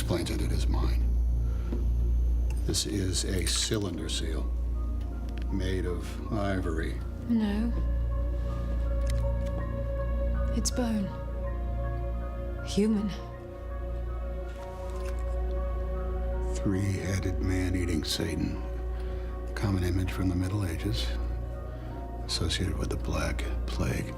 explains it, it is mine. This is a cylinder seal made of ivory. No. It's bone. Human. Three-headed man-eating Satan. Common image from the Middle Ages, associated with the Black Plague.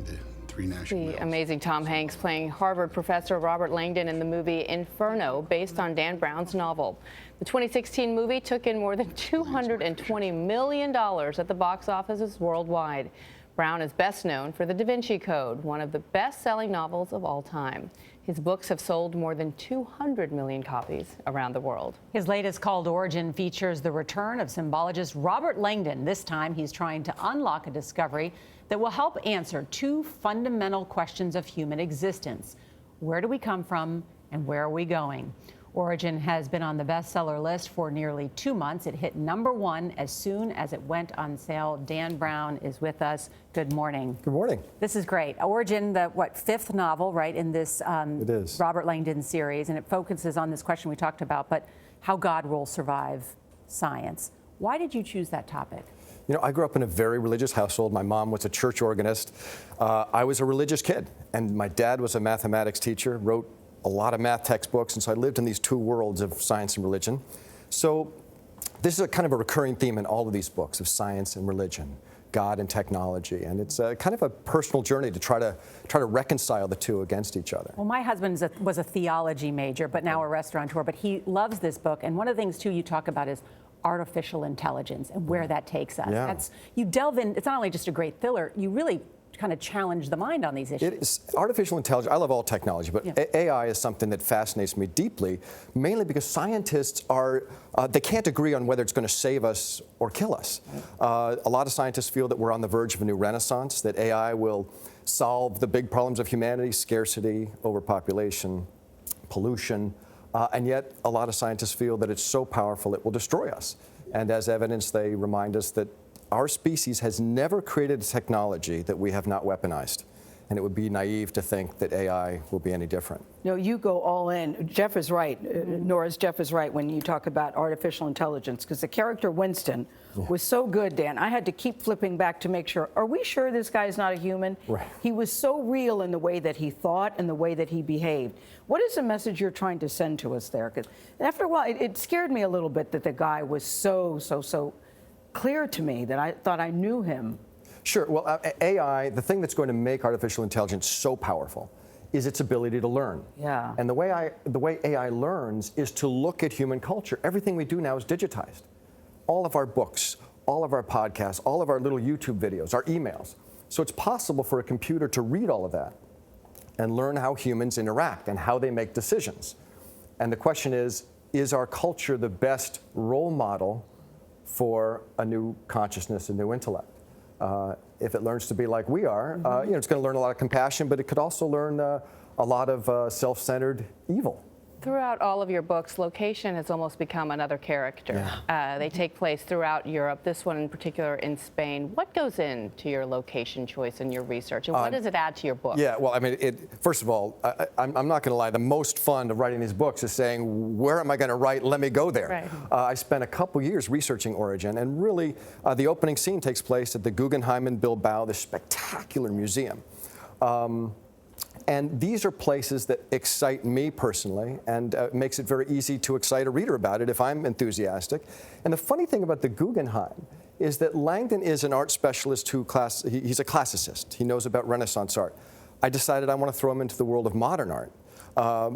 The three national. The amazing Tom Hanks playing Harvard professor Robert Langdon in the movie Inferno, based on Dan Brown's novel. The 2016 movie took in more than $220 million at the box offices worldwide. Brown is best known for The Da Vinci Code, one of the best-selling novels of all time. His books have sold more than 200 million copies around the world. His latest, called Origin, features the return of symbologist Robert Langdon. This time, he's trying to unlock a discovery that will help answer two fundamental questions of human existence. Where do we come from, and where are we going? Origin has been on the bestseller list for nearly 2 months. It hit #1 as soon as it went on sale. Dan Brown is with us. Good morning. Good morning. This is great. Origin, the fifth novel, right, in this It is. Robert Langdon series, and it focuses on this question we talked about, but how God will survive science. Why did you choose that topic? You know, I grew up in a very religious household. My mom was a church organist. I was a religious kid, and my dad was a mathematics teacher, wrote a lot of math textbooks, and so I lived in these two worlds of science and religion. So this is a kind of a recurring theme in all of these books of science and religion, God and technology, and it's kind of a personal journey to try to reconcile the two against each other. Well, my husband was a theology major, but now a restaurateur, but he loves this book, and one of the things, too, you talk about is artificial intelligence and where that takes us. Yeah. You delve in, it's not only just a great thriller, you really kind of challenge the mind on these issues. It is artificial intelligence. I love all technology, but Yeah. AI is something that fascinates me deeply, mainly because scientists are, they can't agree on whether it's going to save us or kill us. A lot of scientists feel that we're on the verge of a new renaissance, that AI will solve the big problems of humanity: scarcity, overpopulation, pollution, and yet a lot of scientists feel that it's so powerful it will destroy us. And as evidence, they remind us that our species has never created a technology that we have not weaponized, and it would be naive to think that AI will be any different. No, you go all in. Jeff is right. Norah's Jeff is right when you talk about artificial intelligence, because the character Winston was so good, Dan. I had to keep flipping back to make sure, are we sure this guy's not a human? Right. He was so real in the way that he thought and the way that he behaved. What is the message you're trying to send to us there? Because after a while, it scared me a little bit that the guy was so clear to me that I thought I knew him. Sure. Well, AI, the thing that's going to make artificial intelligence so powerful is its ability to learn. Yeah. And the way AI learns is to look at human culture. Everything we do now is digitized. All of our books, all of our podcasts, all of our little YouTube videos, our emails. So it's possible for a computer to read all of that and learn how humans interact and how they make decisions. And the question is our culture the best role model for a new consciousness, a new intellect? If it learns to be like we are, you know, it's going to learn a lot of compassion, but it could also learn a lot of self-centered evil. Throughout all of your books, location has almost become another character. They take place throughout Europe, this one in particular in Spain. What goes into your location choice and your research, and what does it add to your book? Yeah, well, I mean, first of all, I'm not going to lie, the most fun of writing these books is saying, where am I going to write? Let me go there. Right. I spent a couple years researching Origin, and really, the opening scene takes place at the Guggenheim in Bilbao, this spectacular museum. And these are places that excite me personally, and makes it very easy to excite a reader about it if I'm enthusiastic. And the funny thing about the Guggenheim is that Langdon is an art specialist he's a classicist. He knows about Renaissance art. I decided I want to throw him into the world of modern art,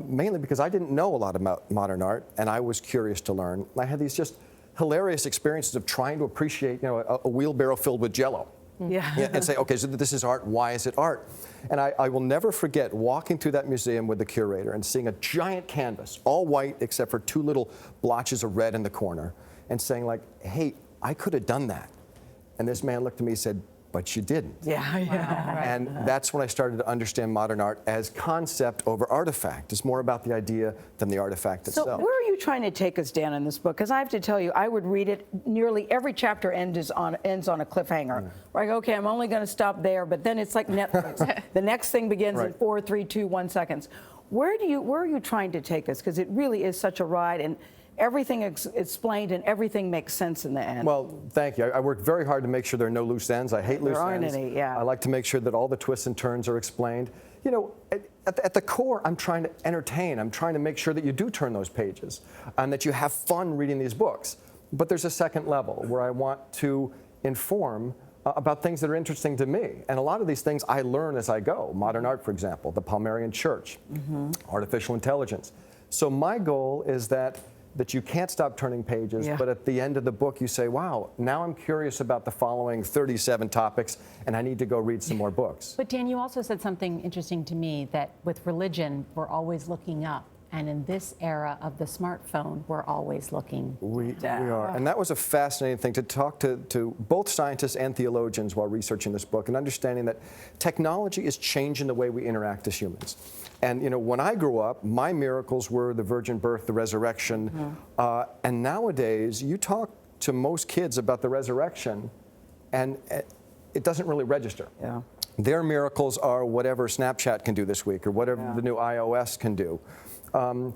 mainly because I didn't know a lot about modern art, and I was curious to learn. I had these just hilarious experiences of trying to appreciate, you know, a wheelbarrow filled with Jell-O. Yeah. And say, okay, so this is art, why is it art? And I will never forget walking through that museum with the curator and seeing a giant canvas, all white except for two little blotches of red in the corner, and saying like, hey, I could have done that. And this man looked at me and said, but you didn't. Yeah, yeah. Right. And that's when I started to understand modern art as concept over artifact. It's more about the idea than the artifact So itself. where are you trying to take us, Dan, in this book? Because I have to tell you, I would read it, nearly every chapter ends on a cliffhanger. Where I go, okay, I'm only going to stop there, but then it's like Netflix. The next thing begins in Right. 4, 3, 2, 1 seconds. Where are you trying to take us? Because it really is such a ride, and everything explained and everything makes sense in the end. Well, thank you. I work very hard to make sure there are no loose ends. I hate loose ends. There aren't any, yeah. I like to make sure that all the twists and turns are explained. You know, at the core, I'm trying to entertain. I'm trying to make sure that you do turn those pages and that you have fun reading these books. But there's a second level where I want to inform about things that are interesting to me. And a lot of these things I learn as I go. Modern art, for example, the Palmarian Church, artificial intelligence. So my goal is that you can't stop turning pages, but at the end of the book you say, wow, now I'm curious about the following 37 topics and I need to go read some more books. But Dan, you also said something interesting to me, that with religion, we're always looking up. And in this era of the smartphone, we're always looking down. We are. And that was a fascinating thing, to talk to both scientists and theologians while researching this book and understanding that technology is changing the way we interact as humans. And you know, when I grew up, my miracles were the virgin birth, the resurrection. And nowadays, you talk to most kids about the resurrection, and it doesn't really register. Yeah. Their miracles are whatever Snapchat can do this week or whatever the new iOS can do. And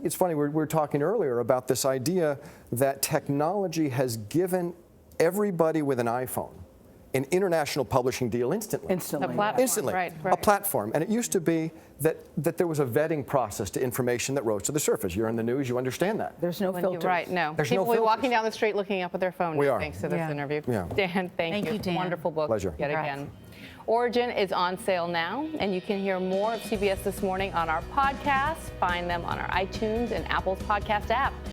it's funny, we were talking earlier about this idea that technology has given everybody with an iPhone an international publishing deal instantly. Instantly. A platform, Instantly. right. A platform. And it used to be that there was a vetting process to information that rose to the surface. You're in the news, you understand that. There's no filters. Right, no. There's People no will be walking filters. down the street looking up at their phone We now, are. thanks to this interview. Yeah. Dan, Thank you, Dan. Wonderful book. Pleasure. Yet Congrats. again. Origin is on sale now, and you can hear more of CBS This Morning on our podcast. Find them on our iTunes and Apple's podcast app.